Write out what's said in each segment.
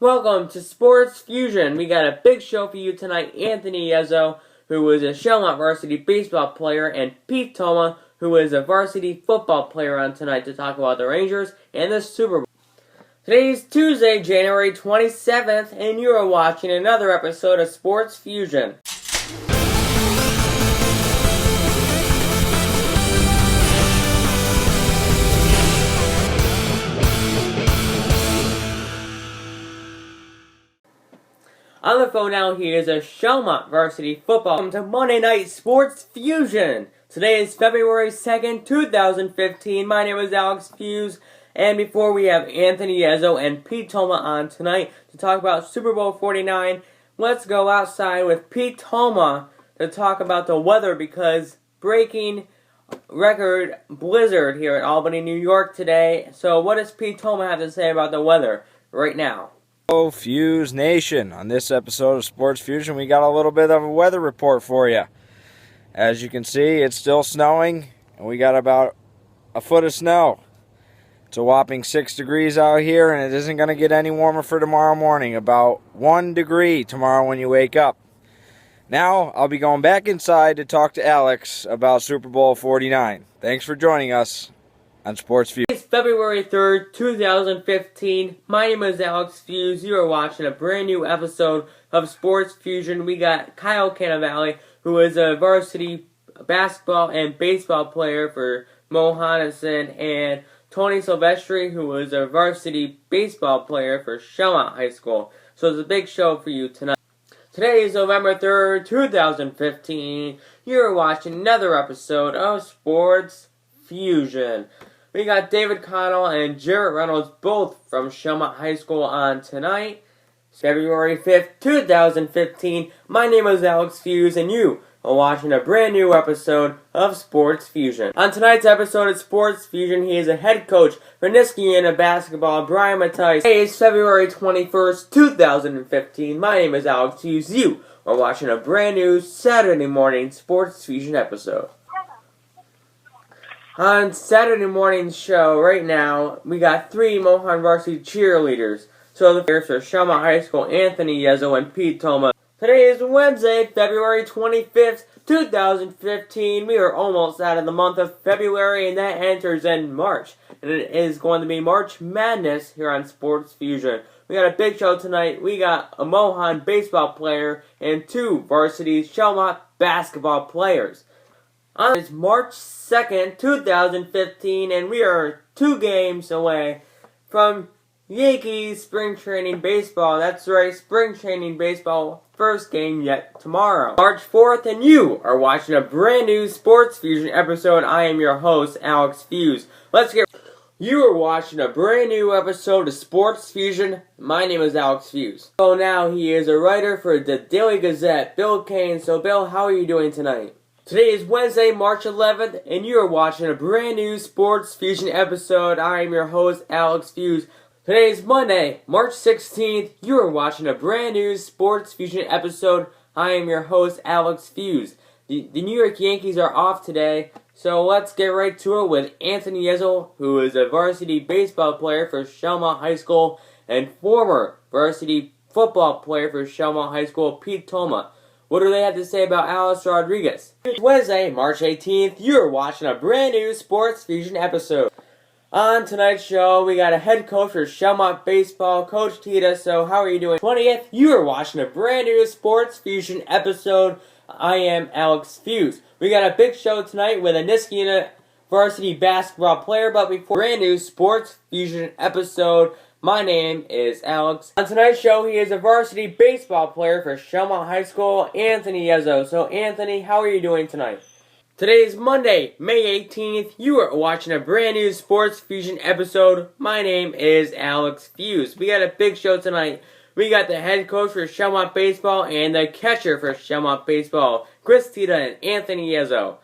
Welcome to Sports Fusion. We got a big show for you tonight. Anthony Yezzo, who is a Shelmont varsity baseball player, and Pete Toma, who is a varsity football player, on tonight to talk about the Rangers and the Super Bowl. Today is Tuesday, January 27th, and you are watching another episode of Sports Fusion. On the phone now, he is a Shelmont varsity football. Welcome to Monday Night Sports Fusion. Today is February 2nd, 2015. My name is Alex Fuse, and before we have Anthony Yezzo and Pete Toma on tonight to talk about Super Bowl 49, let's go outside with Pete Toma to talk about the weather, because breaking record blizzard here in Albany, New York today. So what does Pete Toma have to say about the weather right now? Hello, Fuse Nation. On this episode of Sports Fusion, we got a little bit of a weather report for you. As you can see, it's still snowing, and we got about a foot of snow. It's a whopping 6 degrees out here, and it isn't going to get any warmer for tomorrow morning. About 1 degree tomorrow when you wake up. Now, I'll be going back inside to talk to Alex about Super Bowl 49. Thanks for joining us on Sports Fusion. It's February 3rd, 2015. My name is Alex Fuse. You are watching a brand new episode of Sports Fusion. We got Kyle Cannavale, who is a varsity basketball and baseball player for Mohonasen, and Tony Silvestri, who is a varsity baseball player for Shelmont High School. So it's a big show for you tonight. Today is November 3rd, 2015. You're watching another episode of Sports Fusion. We got David Connell and Jarrett Reynolds, both from Shelmont High School, on tonight. It's February 5th, 2015. My name is Alex Fuse, and you are watching a brand new episode of Sports Fusion. On tonight's episode of Sports Fusion, he is a head coach for Niskayuna basketball, Brian Mattice. Today is February 21st, 2015. My name is Alex Fuse. You are watching a brand new Saturday morning Sports Fusion episode. On Saturday morning's show right now, we got 3 Mohon varsity cheerleaders. So the players are Shelmont High School, Anthony Yezzo, and Pete Toma. Today is Wednesday, February 25th, 2015. We are almost out of the month of February, and that enters in March. And it is going to be March Madness here on Sports Fusion. We got a big show tonight. We got a Mohon baseball player and 2 varsity Shelmont basketball players. It's March 2nd, 2015, and we are 2 games away from Yankees spring training baseball. That's right, spring training baseball, first game yet tomorrow. March 4th, and you are watching a brand new Sports Fusion episode. I am your host, Alex Fuse. You are watching a brand new episode of Sports Fusion. My name is Alex Fuse. So now he is a writer for the Daily Gazette, Bill Kane. So Bill, how are you doing tonight? Today is Wednesday, March 11th, and you are watching a brand new Sports Fusion episode. I am your host, Alex Fuse. Today is Monday, March 16th. You are watching a brand new Sports Fusion episode. I am your host, Alex Fuse. The New York Yankees are off today, so let's get right to it with Anthony Yezzo, who is a varsity baseball player for Shelmont High School, and former varsity football player for Shelmont High School, Pete Toma. What do they have to say about Alice Rodriguez? It's Wednesday, March 18th. You're watching a brand new Sports Fusion episode. On tonight's show, we got a head coach for Shelmont Baseball, Coach Tita. So how are you doing? 20th, you are watching a brand new Sports Fusion episode. I am Alex Fuse. We got a big show tonight with a Niskayuna varsity basketball player. But before brand new Sports Fusion episode, my name is Alex. On tonight's show, he is a varsity baseball player for Shelmont High School, Anthony Yezzo. So, Anthony, how are you doing tonight? Today is Monday, May 18th. You are watching a brand new Sports Fusion episode. My name is Alex Fuse. We got a big show tonight. We got the head coach for Shelmont Baseball and the catcher for Shelmont Baseball, Chris Tita and Anthony Yezzo.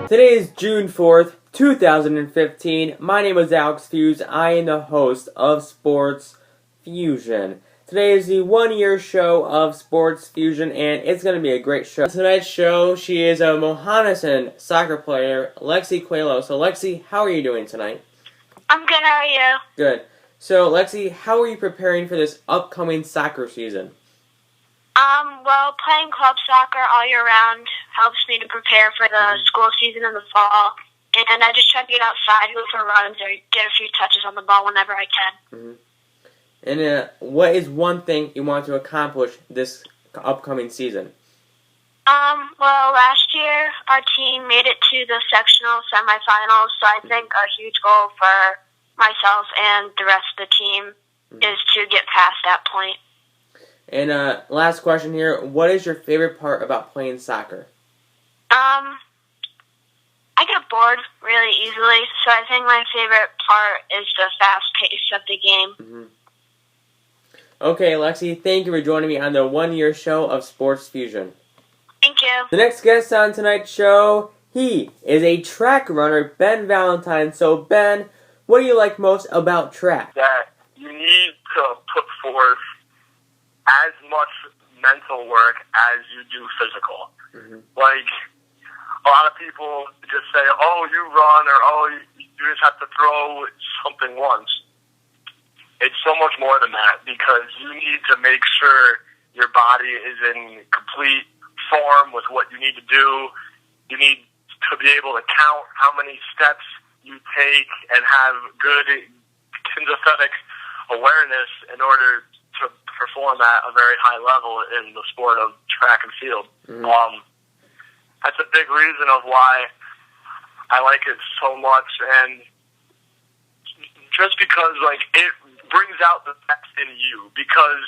Today is June 4th, 2015. My name is Alex Fuse. I am the host of Sports Fusion. Today is the 1-year show of Sports Fusion, and it's going to be a great show. On tonight's show, she is a Mohanison soccer player, Lexi Coelho. So, Lexi, how are you doing tonight? I'm good, how are you? Good. So, Lexi, how are you preparing for this upcoming soccer season? Well, playing club soccer all year round helps me to prepare for the school season in the fall. And I just try to get outside, go for runs, or get a few touches on the ball whenever I can. And what is one thing you want to accomplish this upcoming season? Well, last year our team made it to the sectional semifinals, so I think a huge goal for myself and the rest of the team is to get past that point. And last question here, what is your favorite part about playing soccer? I get bored really easily, so I think my favorite part is the fast pace of the game. Okay, Lexi, thank you for joining me on the 1-year show of Sports Fusion. Thank you. The next guest on tonight's show, he is a track runner, Ben Valentine. So, Ben, what do you like most about track? That you need to put forth as much mental work as you do physical. Like, a lot of people just say, oh, you run, or oh, you just have to throw something once. It's so much more than that, because you need to make sure your body is in complete form with what you need to do. You need to be able to count how many steps you take and have good kinesthetic awareness in order to perform at a very high level in the sport of track and field. That's a big reason of why I like it so much, and just because, like, it brings out the best in you, because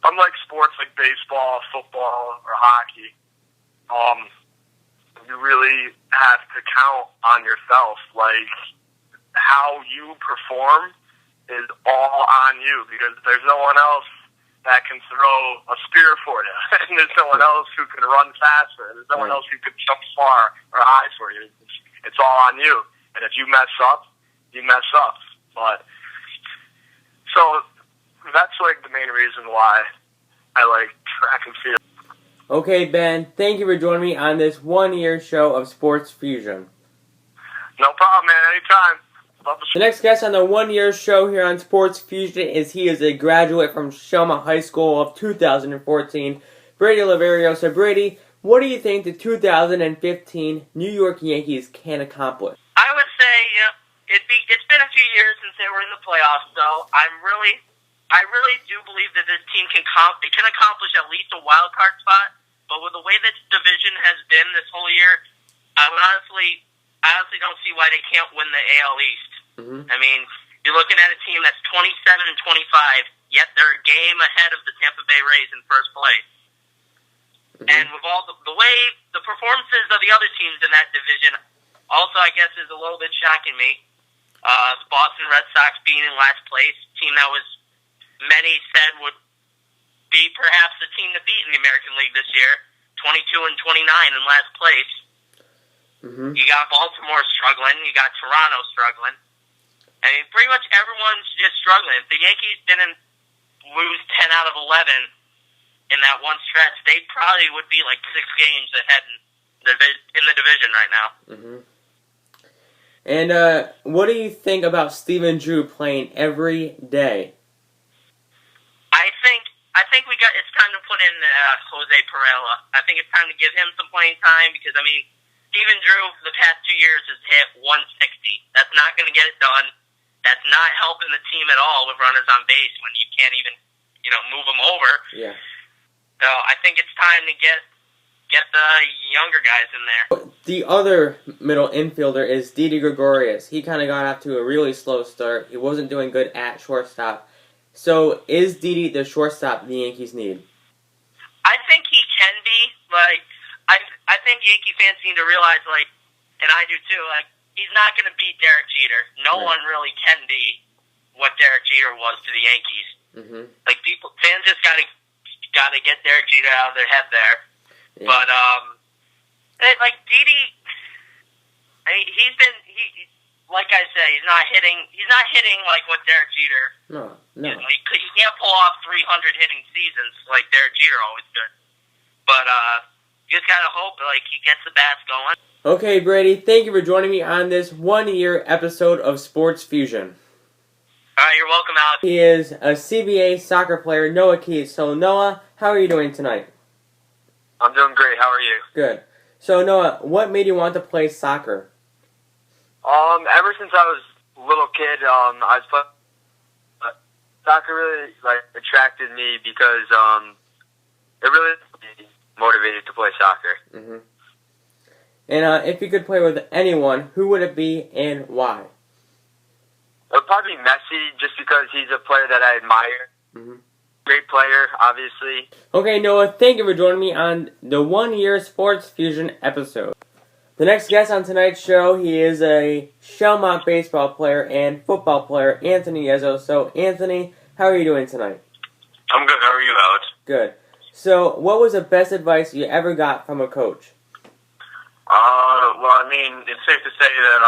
unlike sports like baseball, football, or hockey, you really have to count on yourself. Like, how you perform is all on you, because there's no one else that can throw a spear for you, and there's no one else who can run faster, and there's no one else who can jump far or high for you. It's all on you, and if you mess up, you mess up. But so that's like the main reason why I like track and field. Okay, Ben, thank you for joining me on this 1-year show of Sports Fusion. No problem, man. Anytime. The next guest on the 1-year show here on Sports Fusion is a graduate from Shelma High School of 2014, Brady Laverio. So, Brady, what do you think the 2015 New York Yankees can accomplish? I would say it's been a few years since they were in the playoffs, so I really do believe that this team can accomplish at least a wild card spot. But with the way this division has been this whole year, I honestly don't see why they can't win the AL East. I mean, you're looking at a team that's 27 and 25, yet they're a game ahead of the Tampa Bay Rays in first place. And with all the way the performances of the other teams in that division, also I guess is a little bit shocking me. The Boston Red Sox being in last place, team that was many said would be perhaps the team to beat in the American League this year, 22 and 29 in last place. You got Baltimore struggling. You got Toronto struggling. I mean, pretty much everyone's just struggling. If the Yankees didn't lose 10 out of 11 in that one stretch, they probably would be like 6 games ahead in the division right now. And what do you think about Stephen Drew playing every day? I think it's time to put in Jose Perella. I think it's time to give him some playing time, because, I mean, Stephen Drew, for the past 2 years, has hit 160. That's not going to get it done. That's not helping the team at all with runners on base when you can't even, move them over. Yeah. So I think it's time to get the younger guys in there. The other middle infielder is Didi Gregorius. He kind of got off to a really slow start. He wasn't doing good at shortstop. So is Didi the shortstop the Yankees need? I think he can be. I think Yankee fans need to realize, and I do too, he's not going to beat Derek Jeter. No one really can be what Derek Jeter was to the Yankees. Fans just got to get Derek Jeter out of their head there. Yeah. But Didi, Like I said, he's not hitting like what Derek Jeter. No. He can't pull off 300 hitting seasons like Derek Jeter always did. But you just gotta hope like he gets the bats going. Okay, Brady, thank you for joining me on this 1-year episode of Sports Fusion. All right, you're welcome, Alex. He is a CBA soccer player, Noah Keys. So, Noah, how are you doing tonight? I'm doing great. How are you? Good. So, Noah, what made you want to play soccer? Ever since I was a little kid, I was playing. Soccer really attracted me because it really made me motivated to play soccer. Mm-hmm. And if you could play with anyone, who would it be and why? It would probably be Messi, just because he's a player that I admire. Mm-hmm. Great player, obviously. Okay, Noah, thank you for joining me on the 1-year Sports Fusion episode. The next guest on tonight's show, he is a Shelmont baseball player and football player, Anthony Yezzo. So, Anthony, how are you doing tonight? I'm good. How are you, Alex? Good. So, what was the best advice you ever got from a coach? Well, I mean, it's safe to say that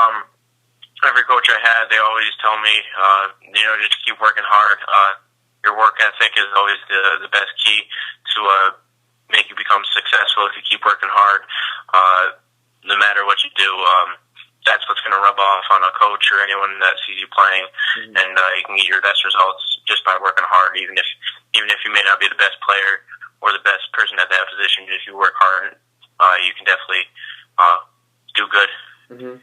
every coach I had, they always tell me, just keep working hard. Your work ethic is always the best key to make you become successful. If you keep working hard, no matter what you do, that's what's going to rub off on a coach or anyone that sees you playing, and you can get your best results just by working hard. Even if you may not be the best player or the best person at that position, if you work hard, you can definitely do good. Mm-hmm.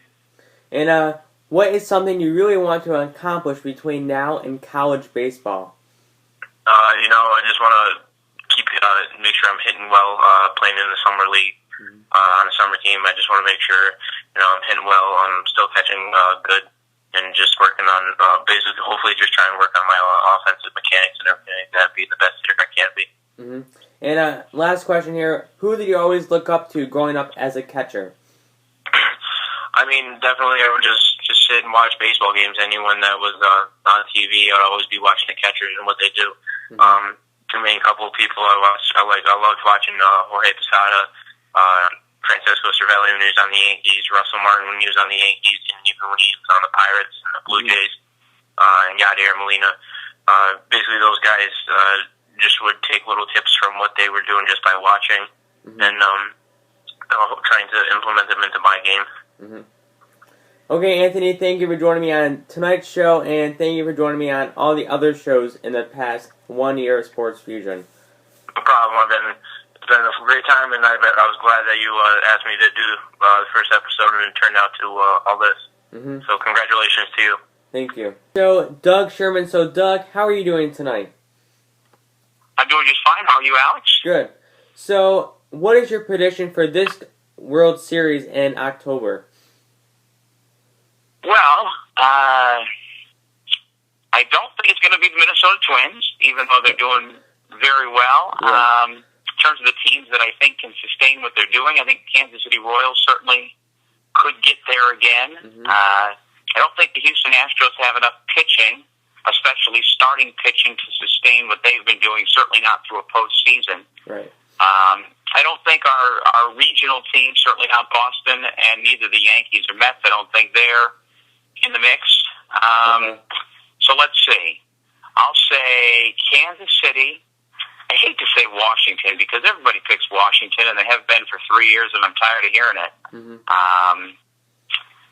And what is something you really want to accomplish between now and college baseball? I just want to make sure I'm hitting well, playing in the summer league, on a summer team. I just want to make sure, I'm hitting well, I'm still catching good, and just working on, basically, hopefully just trying to work on my offensive mechanics and everything like that, be the best hitter I can be. Mm-hmm. And last question here, who did you always look up to growing up as a catcher? I mean, definitely I would just sit and watch baseball games. Anyone that was on TV, I'd always be watching the catchers and what they do. Mm-hmm. I mean, a couple of people I loved watching Jorge Posada, Francisco Cervelli when he was on the Yankees, Russell Martin when he was on the Yankees, and even when he was on the Pirates and the Blue Jays, and Yadier Molina. Basically, those guys just would take little tips from what they were doing just by watching, and trying to implement them into my game. Mm-hmm. Okay, Anthony, thank you for joining me on tonight's show, and thank you for joining me on all the other shows in the past 1 year of Sports Fusion. No problem. It's been a great time, and I was glad that you asked me to do the first episode, and it turned out to all this. Mm-hmm. So congratulations to you. Thank you. So, Doug Sherman. So, Doug, how are you doing tonight? I'm doing just fine. How are you, Alex? Good. So, what is your prediction for this World Series in October? Well, I don't think it's going to be the Minnesota Twins, even though they're doing very well. Yeah. In terms of the teams that I think can sustain what they're doing, I think Kansas City Royals certainly could get there again. Mm-hmm. I don't think the Houston Astros have enough pitching, especially starting pitching, to sustain what they've been doing, certainly not through a postseason. Right. I don't think our regional team, certainly not Boston, and neither the Yankees or Mets, I don't think they're in the mix. So let's see. I'll say Kansas City. I hate to say Washington because everybody picks Washington, and they have been for 3 years, and I'm tired of hearing it. Mm-hmm.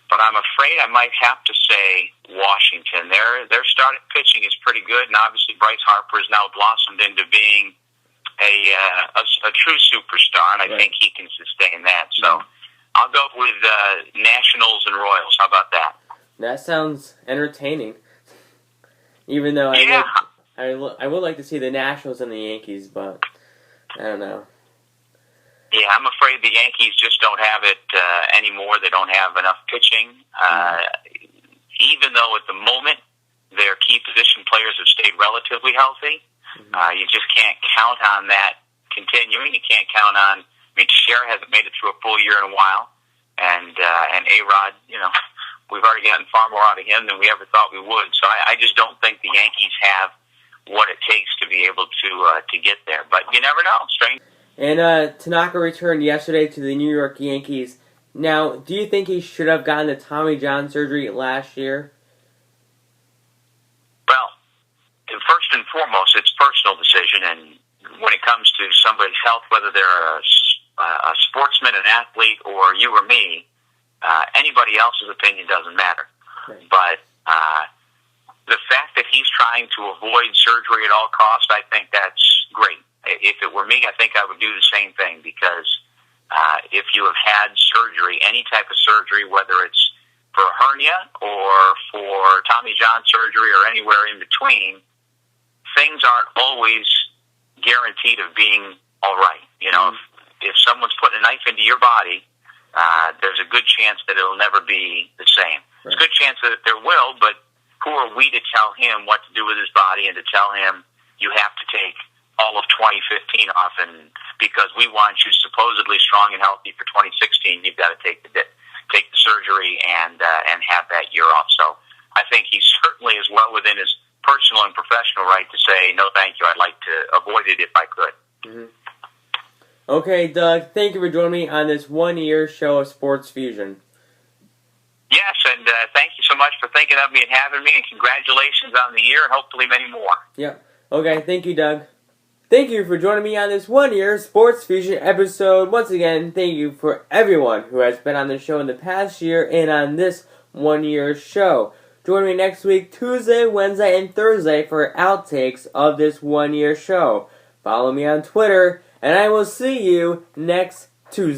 But I'm afraid I might have to say Washington. Their starting pitching is pretty good, and obviously Bryce Harper has now blossomed into being a true superstar, and I think he can sustain that. So I'll go with Nationals and Royals. How about that? That sounds entertaining. Even though I would like to see the Nationals and the Yankees, but I don't know. Yeah, I'm afraid the Yankees just don't have it anymore. They don't have enough pitching. Even though at the moment their key position players have stayed relatively healthy, you just can't count on that continuing. You can't count on. I mean, Teixeira hasn't made it through a full year in a while, and A-Rod, we've already gotten far more out of him than we ever thought we would. So I just don't think the Yankees have what it takes to be able to get there. But you never know. Strange. And Tanaka returned yesterday to the New York Yankees Now, do you think he should have gotten the Tommy John surgery last year? Well, first and foremost, it's a personal decision, and when it comes to somebody's health, whether they're a sportsman, an athlete, or you or me, anybody else's opinion doesn't matter. Right. But the fact that he's trying to avoid surgery at all costs, I think that's great. If it were me, I think I would do the same thing, because if you have had surgery, any type of surgery, whether it's for a hernia or for Tommy John surgery or anywhere in between, things aren't always guaranteed of being all right. You know, if someone's putting a knife into your body, there's a good chance that it'll never be the same. There's a good chance that there will, but who are we to tell him what to do with his body and to tell him you have to take all of 2015 off, and because we want you supposedly strong and healthy for 2016, you've got to take the surgery and have that year off. So I think he certainly is well within his personal and professional right to say, no, thank you, I'd like to avoid it if I could. Mm-hmm. Okay, Doug, thank you for joining me on this one-year show of Sports Fusion. Yes, and thank you so much for thinking of me and having me, and congratulations on the year, and hopefully many more. Yep. Okay, thank you, Doug. Thank you for joining me on this one-year Sports Fusion episode. Once again, thank you for everyone who has been on the show in the past year and on this one-year show. Join me next week, Tuesday, Wednesday, and Thursday for outtakes of this one-year show. Follow me on Twitter, and I will see you next Tuesday.